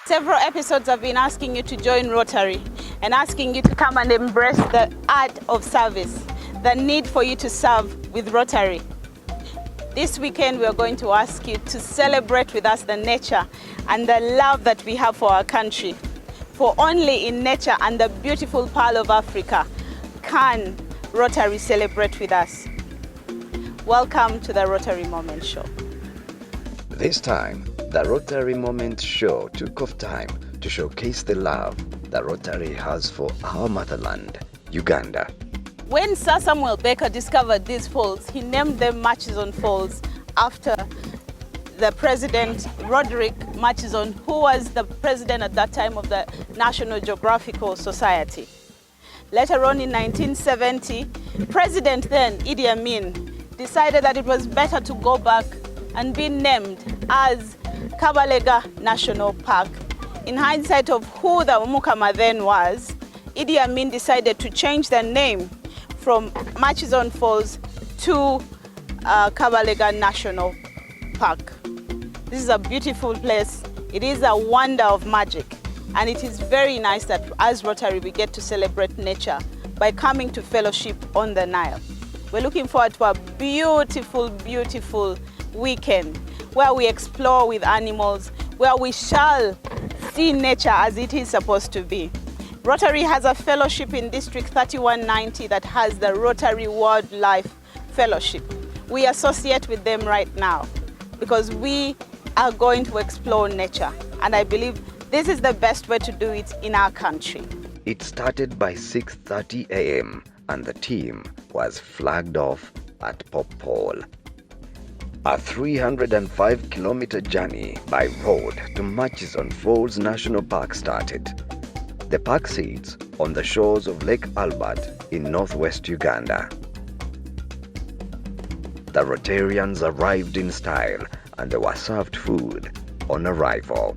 Several episodes have been asking you to join Rotary and asking you to come and embrace the art of service, the need for you to serve with Rotary. This weekend we are going to ask you to celebrate with us the nature and the love that we have for our country. For only in nature and the beautiful Pearl of Africa can Rotary celebrate with us. Welcome to the Rotary Moment Show. This time, the Rotary Moment Show took off time to showcase the love that Rotary has for our motherland, Uganda. When Sir Samuel Baker discovered these falls, he named them Murchison Falls after the president, Roderick Murchison, who was the president at that time of the National Geographical Society. Later on in 1970, President then, Idi Amin, decided that it was better to go back and be named as Kabalega National Park. In hindsight of who the Mukama then was, Idi Amin decided to change the name from Murchison Falls to Kabalega National Park. This is a beautiful place. It is a wonder of magic. And it is very nice that as Rotary we get to celebrate nature by coming to fellowship on the Nile. We're looking forward to a beautiful, beautiful weekend where we explore with animals, where we shall see nature as it is supposed to be. Rotary has a fellowship in District 3190 that has the Rotary Wildlife Fellowship. We associate with them right now because we are going to explore nature, and I believe this is the best way to do it in our country. It started by 6:30 a.m. and the team was flagged off at Pop Pole. A 305-kilometer journey by road to Murchison Falls National Park started. The park sits on the shores of Lake Albert in northwest Uganda. The Rotarians arrived in style and they were served food on arrival.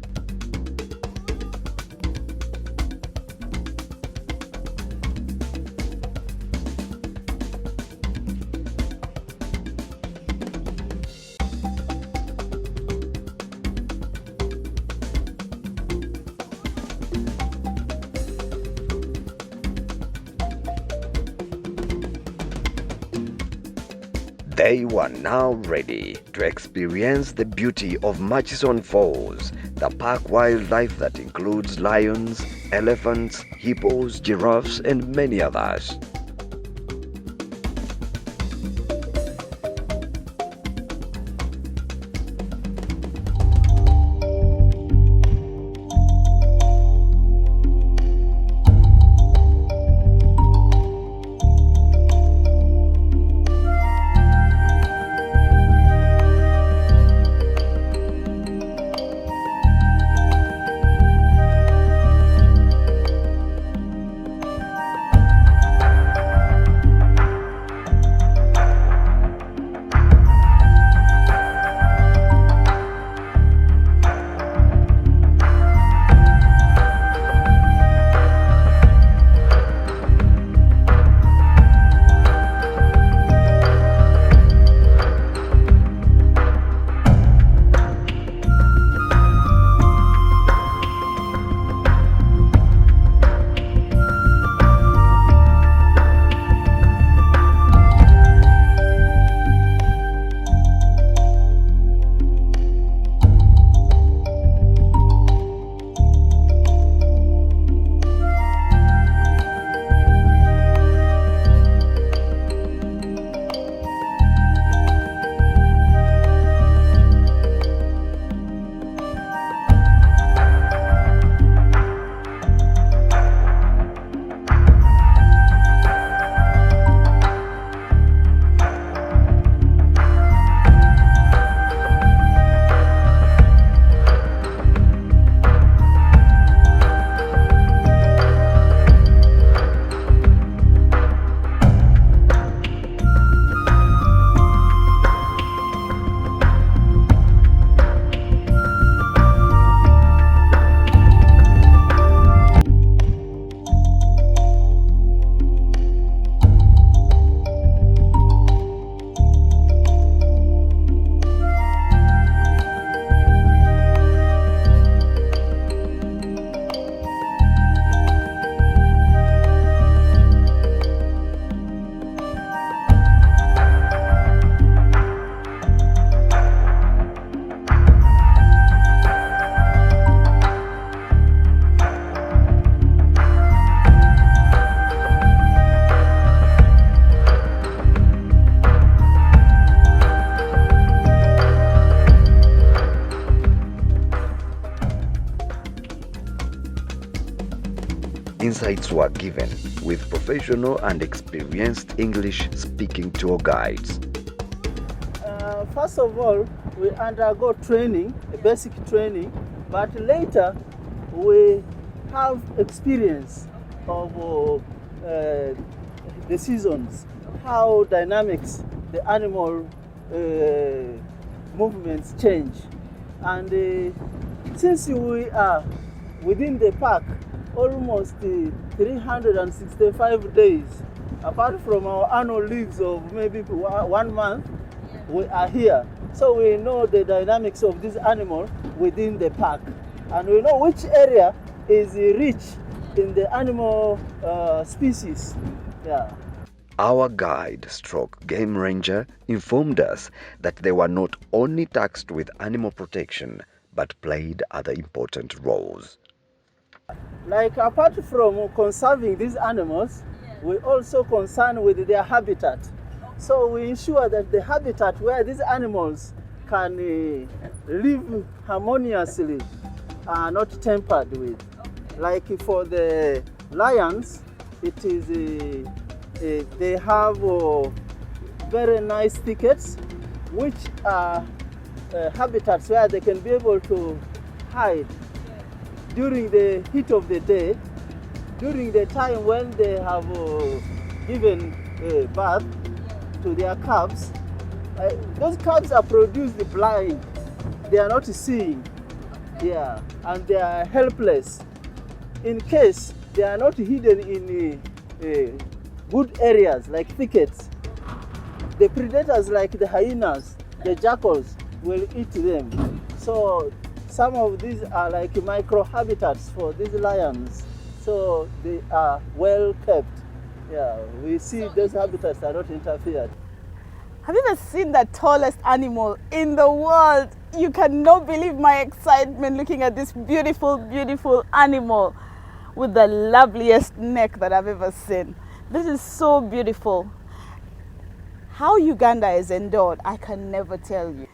They were now ready to experience the beauty of Murchison Falls, the park wildlife that includes lions, elephants, hippos, giraffes, and many others. Insights were given with professional and experienced English-speaking tour guides. First of all, we undergo training, a basic training, but later we have experience of the seasons, how dynamics the animal movements change. And since we are within the park almost 365 days, apart from our annual leaves of maybe 1 month, we are here. So we know the dynamics of this animal within the park. And we know which area is rich in the animal species. Yeah. Our guide stroke game ranger informed us that they were not only tasked with animal protection, but played other important roles. Like apart from conserving these animals, we also concern with their habitat. So we ensure that the habitat where these animals can live harmoniously are not tampered with. Like for the lions, it is they have very nice thickets, which are habitats where they can be able to hide during the heat of the day, during the time when they have given birth to their cubs. Those cubs are produced blind, they are not seeing, yeah, and they are helpless. In case they are not hidden in good areas like thickets, the predators like the hyenas, the jackals will eat them. So some of these are like micro habitats for these lions, so they are well kept. Yeah, we see those habitats are not interfered. Have you ever seen the tallest animal in the world? You cannot believe my excitement looking at this beautiful, beautiful animal with the loveliest neck that I've ever seen. This is so beautiful. How Uganda is endowed, I can never tell you.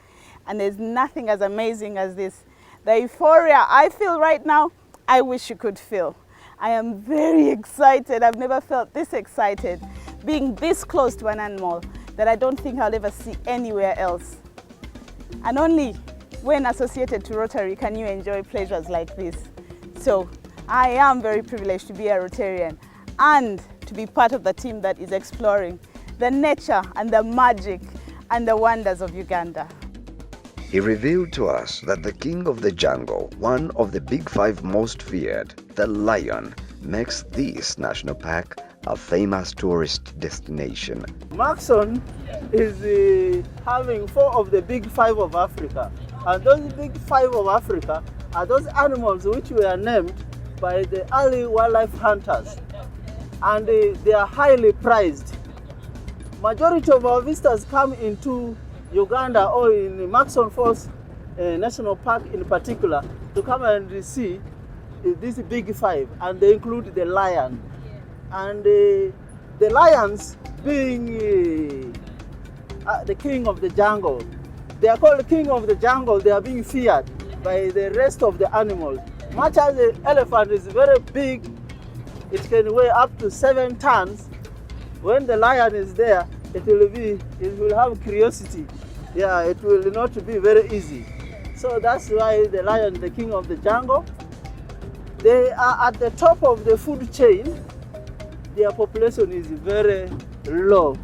And there's nothing as amazing as this. The euphoria I feel right now, I wish you could feel. I am very excited. I've never felt this excited, being this close to an animal that I don't think I'll ever see anywhere else. And only when associated to Rotary can you enjoy pleasures like this. So I am very privileged to be a Rotarian and to be part of the team that is exploring the nature and the magic and the wonders of Uganda. He revealed to us that the king of the jungle, one of the big five most feared, the lion, makes this national park a famous tourist destination. Maxon is having 4 of the big 5 of Africa. And those big 5 of Africa are those animals which were named by the early wildlife hunters. And they are highly prized. Majority of our visitors come into Uganda or in Maxon Falls National Park in particular to come and see these big 5, and they include the lion. And the lions being the king of the jungle. They are called the king of the jungle. They are being feared by the rest of the animals. Much as the elephant is very big, it can weigh up to 7 tons. When the lion is there, it will have curiosity. Yeah, it will not be very easy. So that's why the lion is the king of the jungle. They are at the top of the food chain. Their population is very low.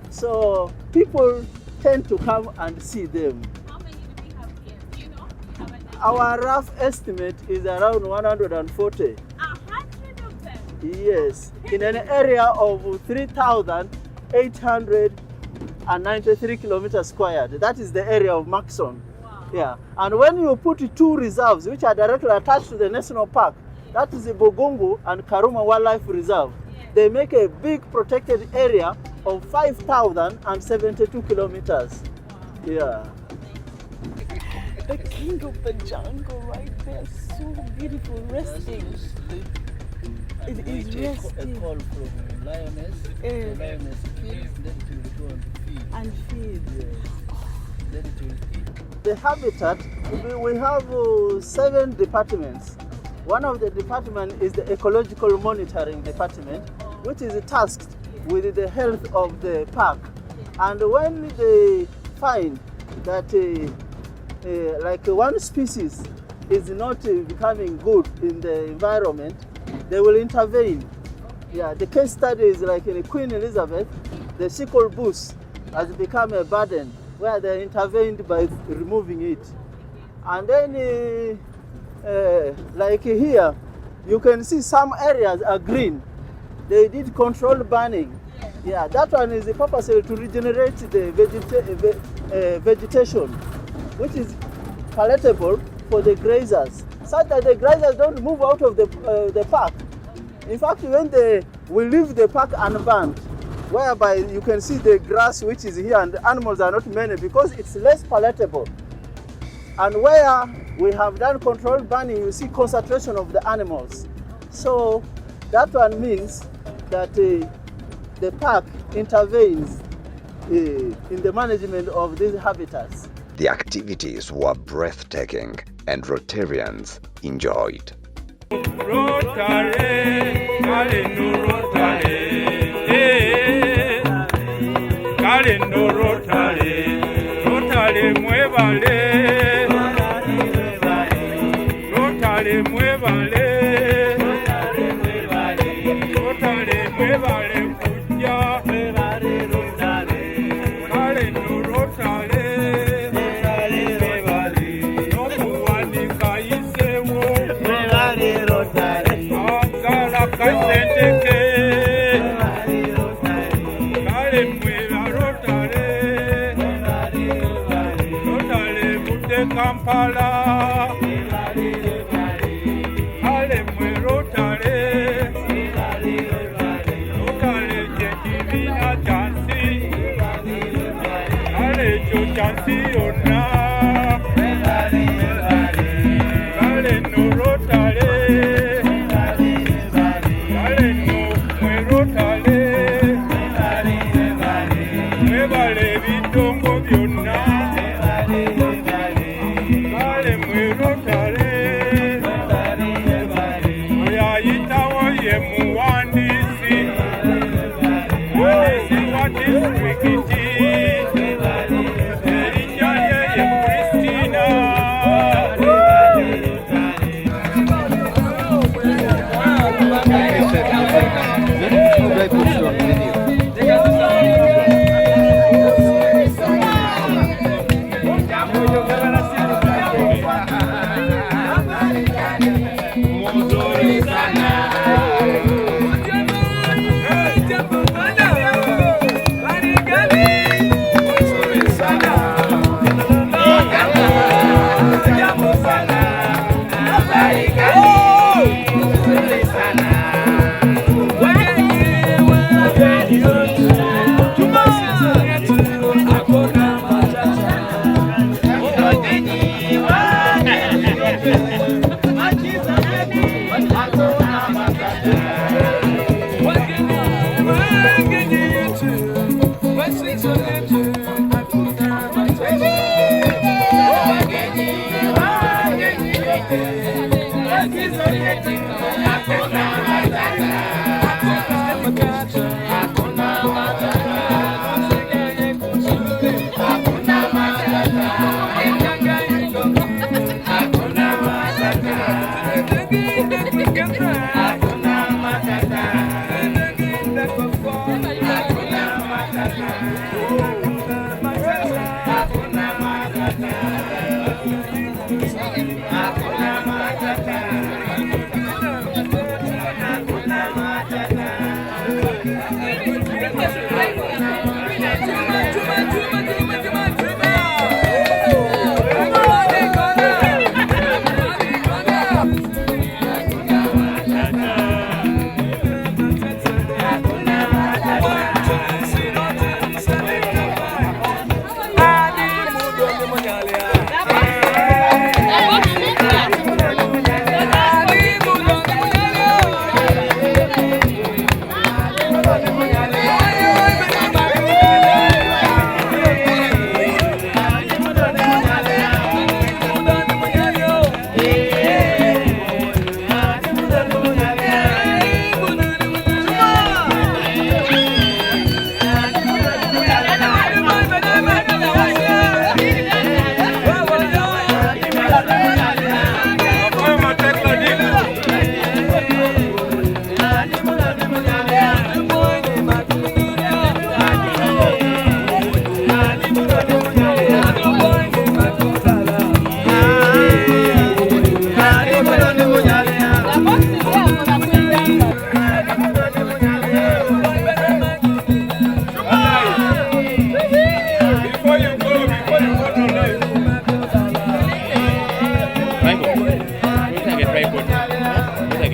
So people tend to come and see them. How many do we have here? Do you know? How many? Our rough estimate is around 140. 100 of them? Yes, in an area of 3,893 kilometers squared. That is the area of Maxon. Wow. Yeah, and when you put 2 reserves which are directly attached to the national park, that is the Bogongo and Karuma Wildlife Reserve. They make a big protected area of 5,072 kilometers. Wow. Yeah. The king of the jungle right there, so beautiful, resting. It is resting. A call from lioness. The lioness feeds, then it will go and feed. Yes. Then it will feed. The habitat, we have 7 departments. One of the departments is the ecological monitoring department, which is tasked with the health of the park. And when they find that like one species is not becoming good in the environment, they will intervene. Yeah, the case study is like in Queen Elizabeth, the sickle bush has become a burden where they intervened by removing it. And then like here, you can see some areas are green. They did controlled burning. Yeah, that one is purposely to regenerate the vegetation, which is palatable for the grazers, such that the grazers don't move out of the park. In fact, when we leave the park unburned, whereby you can see the grass which is here and the animals are not many because it's less palatable. And where we have done controlled burning, you see concentration of the animals. So that one means that the park intervenes in the management of these habitats. The activities were breathtaking and Rotarians enjoyed. Rotary, Rotary, muevale, Rotary, muevale, Rotary, muevale, kuja, Rotary, no kuanika isewo, agala kaitendeke, Rotary, Kampala, ale mwe Rotary, Rotary jekibina chansi, ale cho chansi ona, ale no Rotary, ale no mwe Rotary, mwe vale vitongo vyona.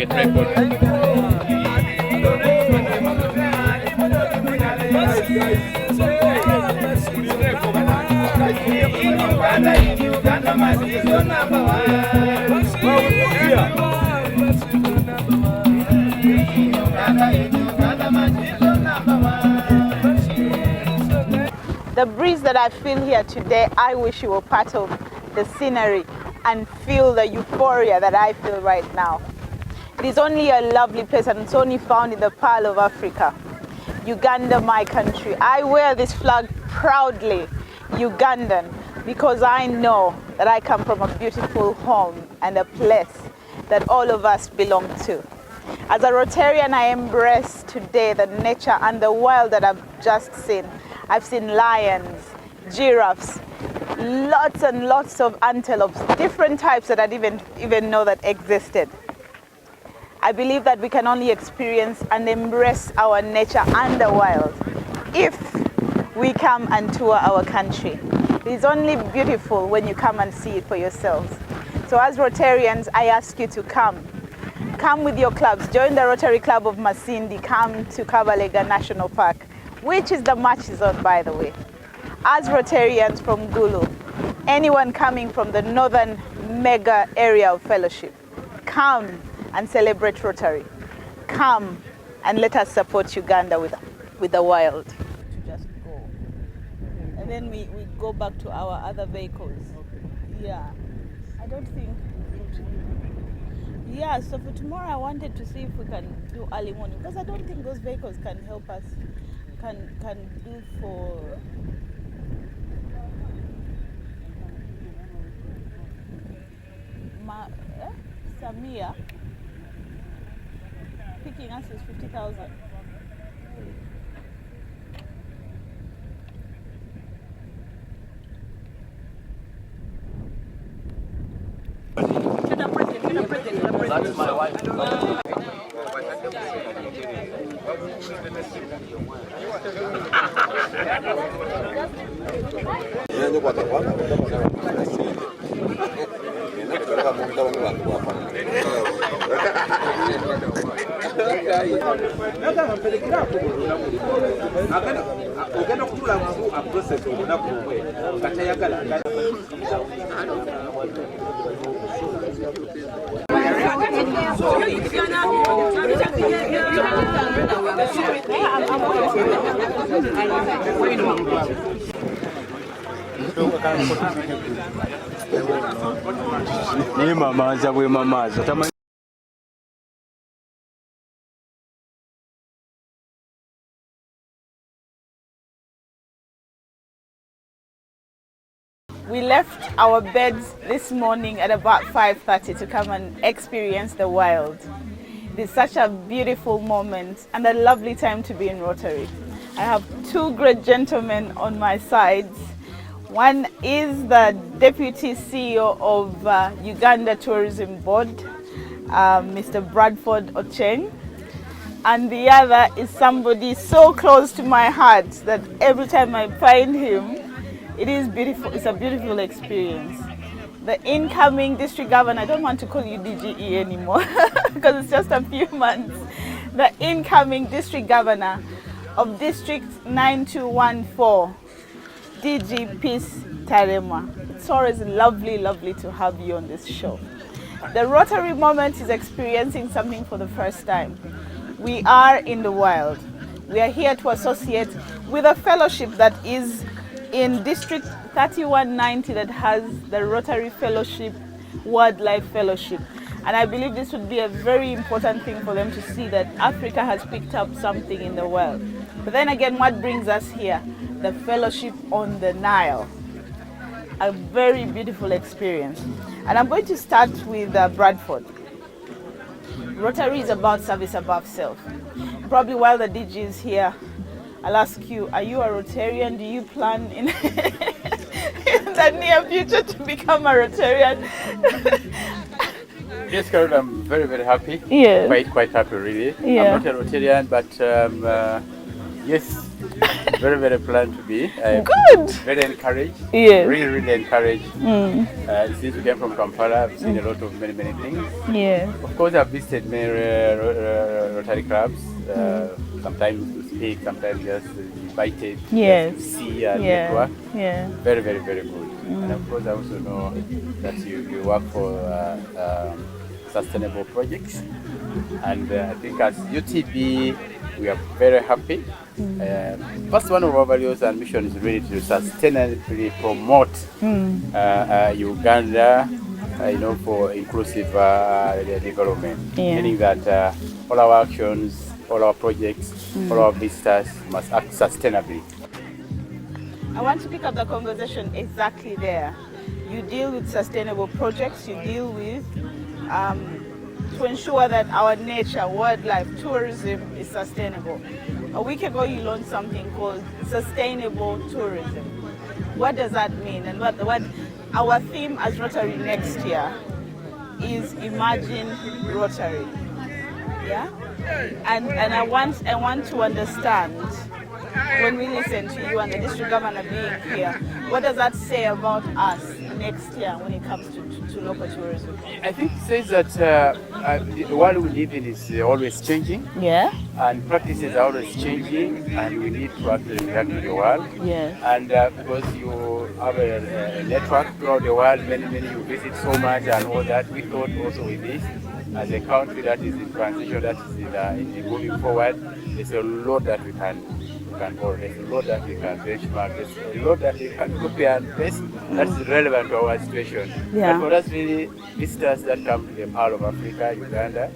get tripod. The breeze that I feel here today, I wish you were part of the scenery and feel the euphoria that I feel right now. It is only a lovely place and it's only found in the Pearl of Africa. Uganda, my country. I wear this flag proudly, Ugandan, because I know that I come from a beautiful home and a place that all of us belong to. As a Rotarian, I embrace today the nature and the wild that I've just seen. I've seen lions, giraffes, lots and lots of antelopes, different types that I didn't even know that existed. I believe that we can only experience and embrace our nature and the wild if we come and tour our country. It is only beautiful when you come and see it for yourselves. So as Rotarians, I ask you to come. Come with your clubs. Join the Rotary Club of Masindi. Come to Kabalega National Park, which is the match zone, by the way. As Rotarians from Gulu, anyone coming from the northern mega area of fellowship, come and celebrate Rotary. Come and let us support Uganda with the wild. To just go. And then we go back to our other vehicles. Yeah. I don't think. Yeah, so for tomorrow I wanted to see if we can do early morning because I don't think those vehicles can help us, can do for Samia. Picking us is 50,000. That's my wife. Ni mama za we mama za We left our beds this morning at about 5:30 to come and experience the wild. It is such a beautiful moment and a lovely time to be in Rotary. I have two great gentlemen on my sides. One is the Deputy CEO of Uganda Tourism Board, Mr. Bradford Ocheng, and the other is somebody so close to my heart that every time I find him, it is beautiful. It's a beautiful experience. The incoming district governor, I don't want to call you DGE anymore because it's just a few months. The incoming district governor of District 9214, DG Peace Tarema. It's always lovely, lovely to have you on this show. The Rotary Moment is experiencing something for the first time. We are in the wild. We are here to associate with a fellowship that is in District 3190 that has the Rotary Fellowship, Wildlife Fellowship. And I believe this would be a very important thing for them to see that Africa has picked up something in the world. But then again, what brings us here? The Fellowship on the Nile. A very beautiful experience. And I'm going to start with Bradford. Rotary is about service above self. Probably while the DG is here, I'll ask you, are you a Rotarian? Do you plan in, in the near future to become a Rotarian? Yes, Carol, I'm very, very happy. Yes. Quite happy, really. Yeah. I'm not a Rotarian, but yes, Very, very proud to be. Good. Very encouraged. Yes. Really, really encouraged. Since we came from Kampala, I've seen a lot of many things. Yes. Of course, I've visited many Rotary clubs. Sometimes to speak, sometimes just invited. Yes. Just to see and network. Yeah. Very, very, very good. And of course, I also know that you work for sustainable projects. And I think as UTB, we are very happy. First, one of our values and mission is really to sustainably promote Uganda, for inclusive development. Meaning that all our actions, all our projects, all our visitors must act sustainably. I want to pick up the conversation exactly there. You deal with sustainable projects, you deal with to ensure that our nature, wildlife, tourism is sustainable. A week ago you launched something called sustainable tourism. What does that mean? And what our theme as Rotary next year is Imagine Rotary. Yeah? And I want to understand, when we listen to you and the district governor being here, what does that say about us next year when it comes to local tourism? I think it says that the world we live in is always changing. Yeah. And practices are always changing, and we need to actually react to the world. Yes. And because you have a network throughout the world, many you visit so much and all that, we thought also with this, as a country that is in transition, that is in moving forward, there's a lot that we can go. There's a lot that we can benchmark. There's a lot that we can copy and paste that is relevant to our situation. Yeah. But for us, really, visitors that come to the Pearl of Africa, Uganda,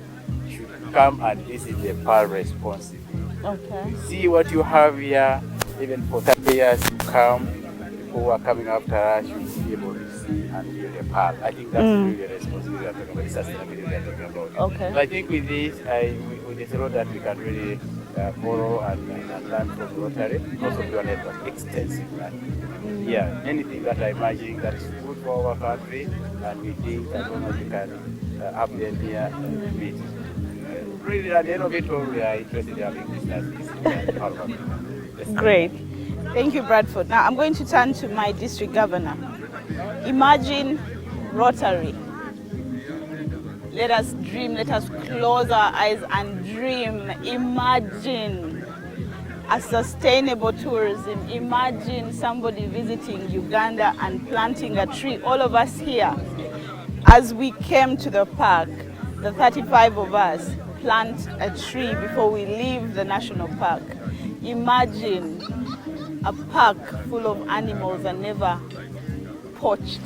should come and visit the Pearl responsibly. Okay. See what you have here, even for 30 years to come. People who are coming after us should be able to see and feel the Pearl. I think that's really the responsibility we're talking about, the sustainability we're talking about. Okay. So I think with this, there's a lot that we can really borrow and learn from Rotary, also do a network extensive. Yeah, anything that I imagine that is good for our country, and we think as long as we can have them here, meet. Really, at the end of it all, we are interested in having business. Great. Thank you, Bradford. Now I'm going to turn to my district governor. Imagine Rotary. Let us dream, let us close our eyes and dream. Imagine a sustainable tourism. Imagine somebody visiting Uganda and planting a tree. All of us here, as we came to the park, the 35 of us plant a tree before we leave the national park. Imagine a park full of animals and never poached.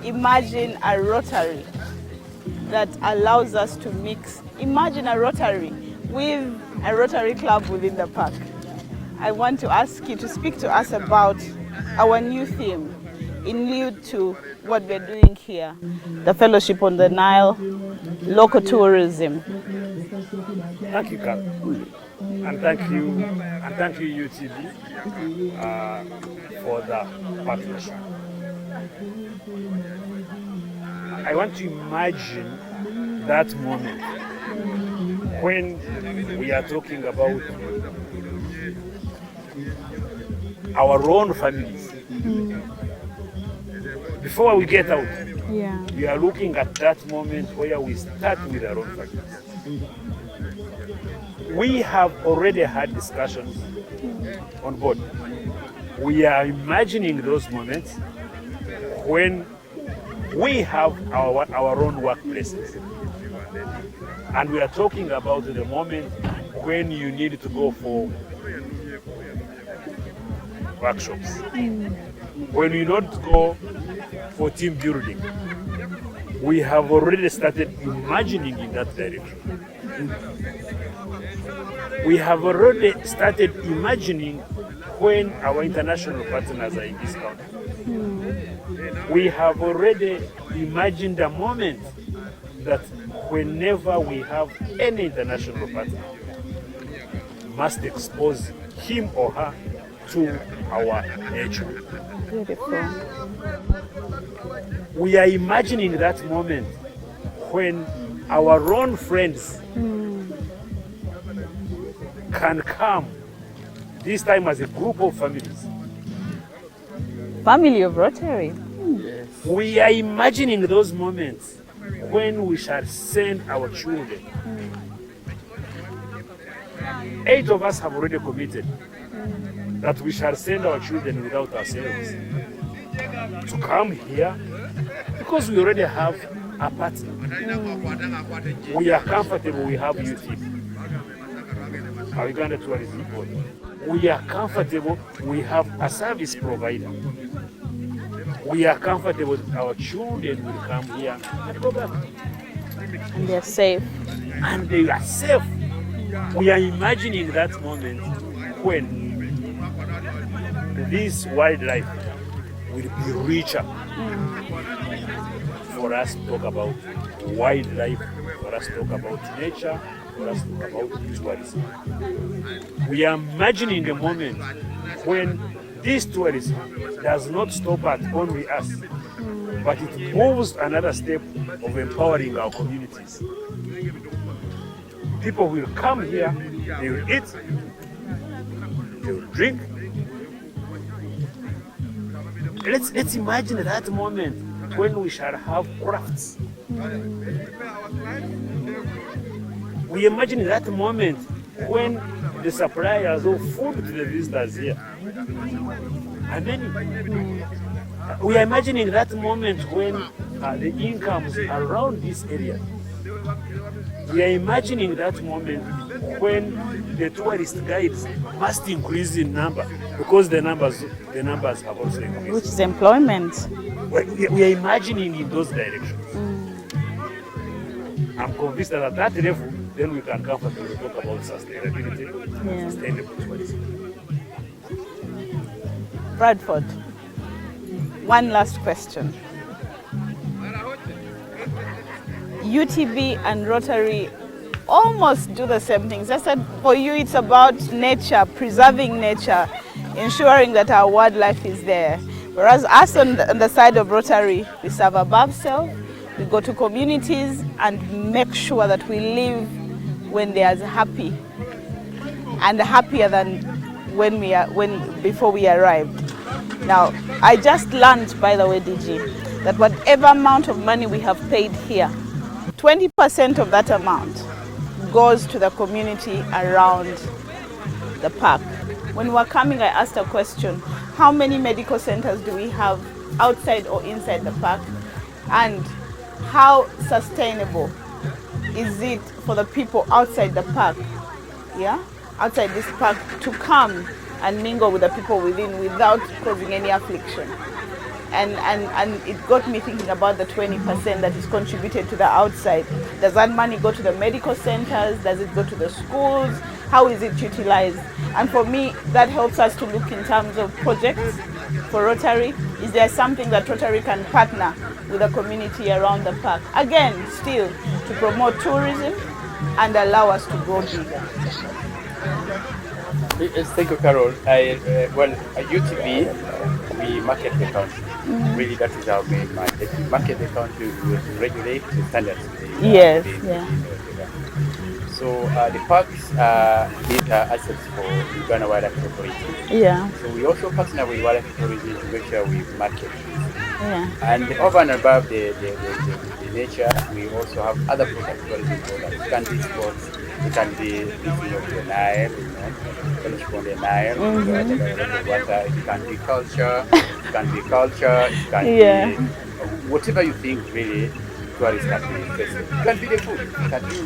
Imagine a Rotary that allows us to mix. Imagine a Rotary with a Rotary club within the park. I want to ask you to speak to us about our new theme in lieu to what we're doing here, the Fellowship on the Nile, local tourism. Thank you, Carl. And thank you, UTV, for the partnership. I want to imagine that moment when we are talking about our own families. Before we get out, we are looking at that moment where we start with our own families. We have already had discussions on board. We are imagining those moments when we have our own workplaces. And we are talking about the moment when you need to go for workshops. When you don't go for team building. We have already started imagining in that direction. We have already started imagining when our international partners are in this country. We have already imagined a moment that whenever we have any international partner, must expose him or her to our nature. Beautiful. We are imagining that moment when our own friends can come this time as a group of families. Family of Rotary. We are imagining those moments when we shall send our children. 8 of us have already committed that we shall send our children without ourselves to come here because we already have a partner. We are comfortable, we have UTP, our Uganda Tourism Board. We are comfortable, we have a service provider. We are comfortable, our children will come here and go back. And they're safe. And they are safe. We are imagining that moment when this wildlife will be richer for us to talk about wildlife, for us to talk about nature, for us to talk about tourism. We are imagining a moment when this tourism does not stop at only us, but it moves another step of empowering our communities. People will come here, they will eat, they will drink. Let's imagine that moment when we shall have crafts. We imagine that moment when the suppliers of food to the visitors here. And then we are imagining that moment when the incomes around this area. We are imagining that moment when the tourist guides must increase in number because the numbers have also increased. Which is employment. We are imagining in those directions. I'm convinced that at that level, then we can comfortably talk about sustainability, sustainable tourism. Bradford, one last question. UTB and Rotary almost do the same things. I said for you it's about nature, preserving nature, ensuring that our wildlife is there. Whereas us on the side of Rotary, we serve above self, we go to communities and make sure that we live when they are happy and happier than before we arrived. Now, I just learned, by the way, DG, that whatever amount of money we have paid here, 20% of that amount goes to the community around the park. When we were coming, I asked a question, how many medical centers do we have outside or inside the park? And how sustainable is it for the people outside the park, outside this park, to come and mingle with the people within without causing any affliction? And it got me thinking about the 20% that is contributed to the outside. Does that money go to the medical centers? Does it go to the schools? How is it utilized? And for me, that helps us to look in terms of projects for Rotary. Is there something that Rotary can partner with the community around the park? Again, still to promote tourism and allow us to grow bigger. Thank you, Carol. At UTB, we market the country. Really, that is our main market. We market the country to regulate the standards. So the parks need assets for Uganda Wildlife Authority. So we also partner with Wildlife Authority to make sure we market. And over and above the nature, we also have other products. It can be sports, it can be fishing of the Nile, fellowship on the Nile, water. It can be culture, it can be be whatever you think really tourists can be interested. It can be the food, it can be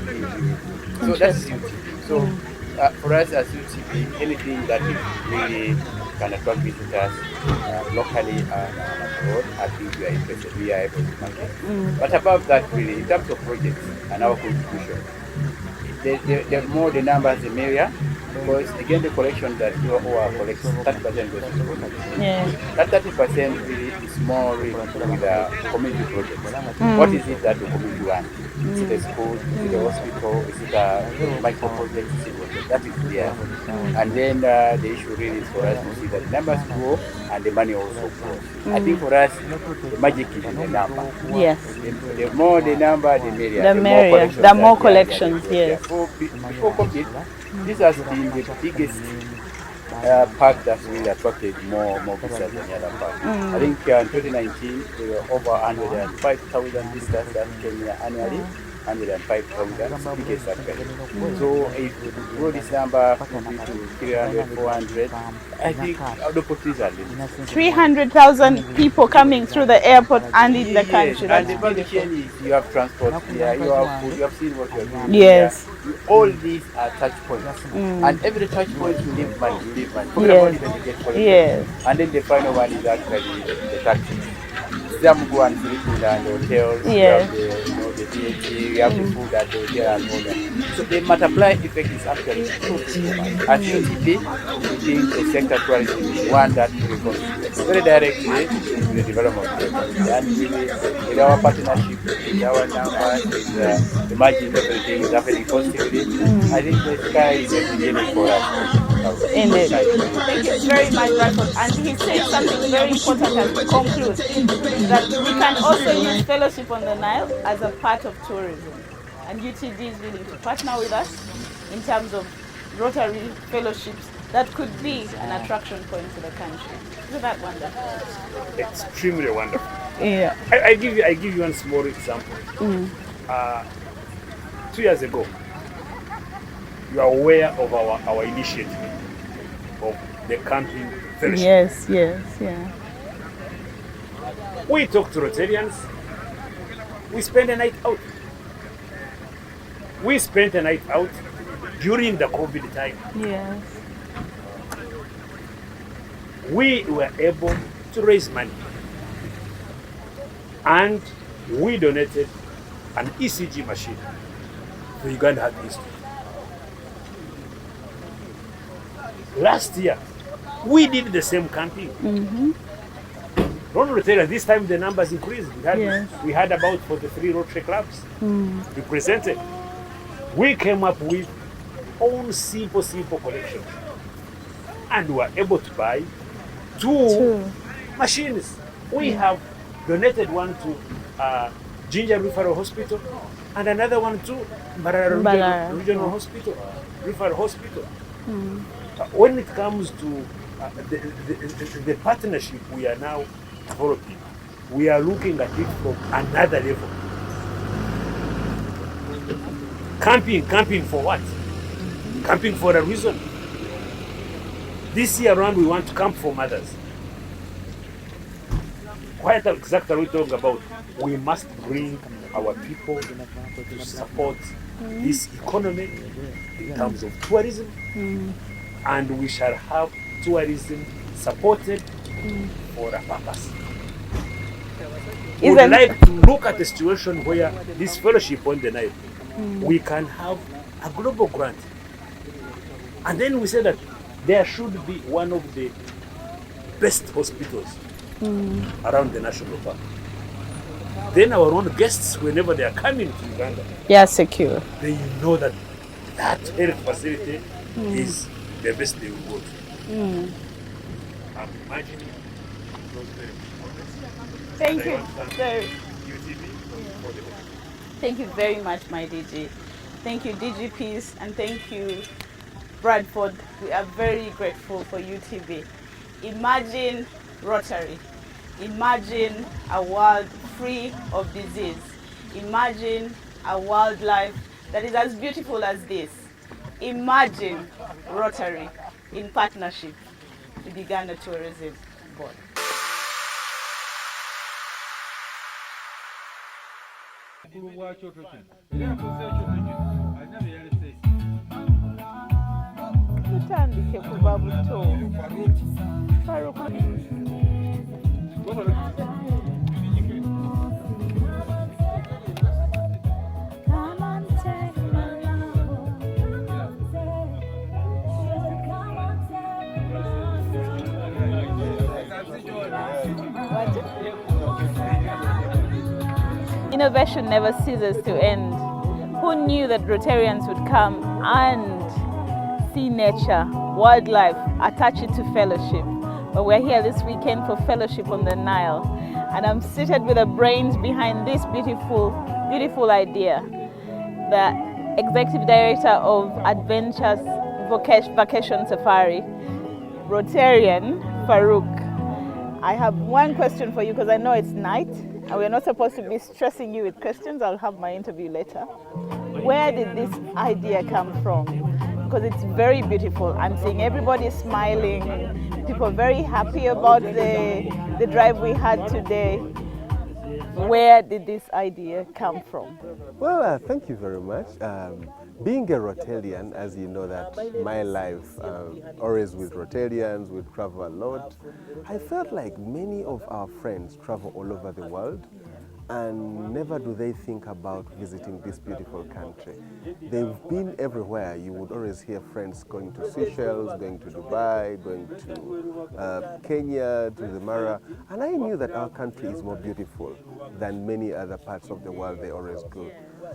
so that's UTB. So for us as UTB, anything that is really can attract visitors locally and abroad, I think we are interested, we are able to market. But above that, really, in terms of projects and our contribution, the more the numbers, the merrier. Because again, the collection that OA collects, 30% goes to the Rotary. That 30% really is more really with the community projects. What is it that the community wants? Is it a school? Is it a hospital? Is it a micro project? Is it what? That is there. And then the issue really is for us to see that the numbers grow and the money also grows. I think for us, the magic is in the number. The more the number, the merrier. The more collections, Before COVID, this has been the biggest park that really attracted more visitors than the other park. I think in 2019 there were over 105,000 visitors that came here annually. 105,000 biggest actually. So if you grow this number maybe to 300, 400, I think the opportunities are limited. 300,000 people coming through the airport and in the country. And the value chain is you have transport here, you have food, you have seen what you're doing. Yes. Here. All these are touch points. And every touch point you leave money, Forget about even the gate collection. Yes. And then the final one is actually the taxis. Some go and sleep in the hotels, Yes. you have the VAT, you have the food at the hotel and all that. So the multiply effect is actually so much. At UTP, we think the sector tourism is one that contributes very directly to the development of the country. And with our partnership, with our numbers, with imagine everything is happening positively, I think the sky is the beginning for us. Indeed. Thank you very much, Bradford. And he said something very important as we conclude, that we can also use Fellowship on the Nile as a part of tourism. And UTD is willing to partner with us in terms of Rotary fellowships that could be an attraction point to the country. Isn't that wonderful? Extremely wonderful. Yeah. I give you one small example. 2 years ago, you are aware of our initiative of the camping fellowship. Yes. We talk to Rotarians. We spend a night out. We spent a night out during the COVID time. Yes. We were able to raise money. And we donated an ECG machine to Uganda Heart Institute. Last year, we did the same camping. Don't Rotary, this time the numbers increased. We had about 43 Rotary clubs represented. We came up with own simple collections. And we were able to buy two machines. We have donated one to Ginger Referral Hospital and another one to Mbarara Regional Hospital, Referral Hospital. When it comes to the partnership we are now developing, we are looking at it from another level. Camping for what? Camping for a reason. This year around we want to camp for mothers. What exactly are we talking about? We must bring our people to support this economy in terms of tourism, and we shall have tourism supported for a purpose. We would like to look at a situation where this fellowship on the Nile, we can have a global grant. And then we say that there should be one of the best hospitals around the national park. Then our own guests, whenever they are coming to Uganda, They are secure. they know that that health facility is the best they will go to. I'm imagining those very Thank you. UTV for the Thank you very much, my DG. Thank you, DGPs, and thank you, Bradford. We are very grateful for UTV. Imagine Rotary. Imagine a world free of disease. Imagine a wildlife that is as beautiful as this. Imagine Rotary in partnership with Uganda Tourism Board. Tutandike kuva buto. Innovation never ceases to end. Who knew that Rotarians would come and see nature, wildlife, attach it to fellowship? But we're here this weekend for Fellowship on the Nile. And I'm seated with the brains behind this beautiful idea. The Executive Director of Adventures Vacation Safari, Rotarian Farouk. I have one question for you because I know it's night and we're not supposed to be stressing you with questions. I'll have my interview later. Where did this idea come from? Because it's very beautiful. I'm seeing everybody smiling, people very happy about the drive we had today. Where did this idea come from? Well, thank you very much. Being a Rotarian, as you know that my life, always with Rotarians, we travel a lot. I felt like many of our friends travel all over the world and never do they think about visiting this beautiful country. They've been everywhere. You would always hear friends going to Seychelles, going to Dubai, going to Kenya, to the Mara, and I knew that our country is more beautiful than many other parts of the world they always go.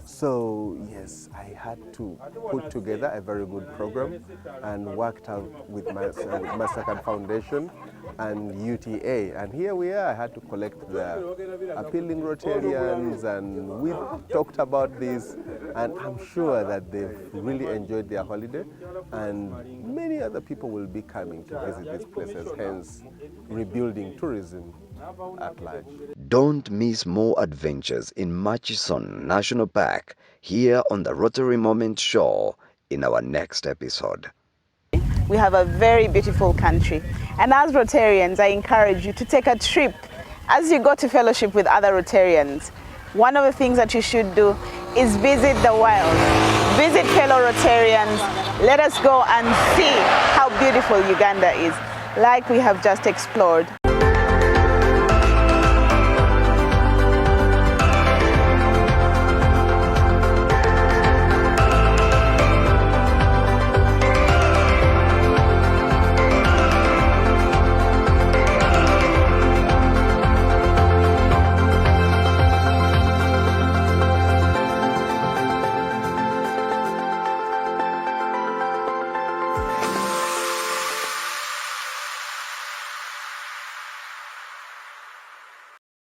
So yes, I had to put together a very good program and worked out with Mastercard Foundation and UTA. And here we are. I had to collect the appealing Rotarians and we talked about this, and I'm sure that they've really enjoyed their holiday and many other people will be coming to visit these places, hence rebuilding tourism at large. Don't miss more adventures in Murchison National Park here on the Rotary Moment Show in our next episode. We have a very beautiful country, and as Rotarians I encourage you to take a trip. As you go to fellowship with other Rotarians, one of the things that you should do is visit the wild. Visit fellow Rotarians. Let us go and see how beautiful Uganda is, like we have just explored.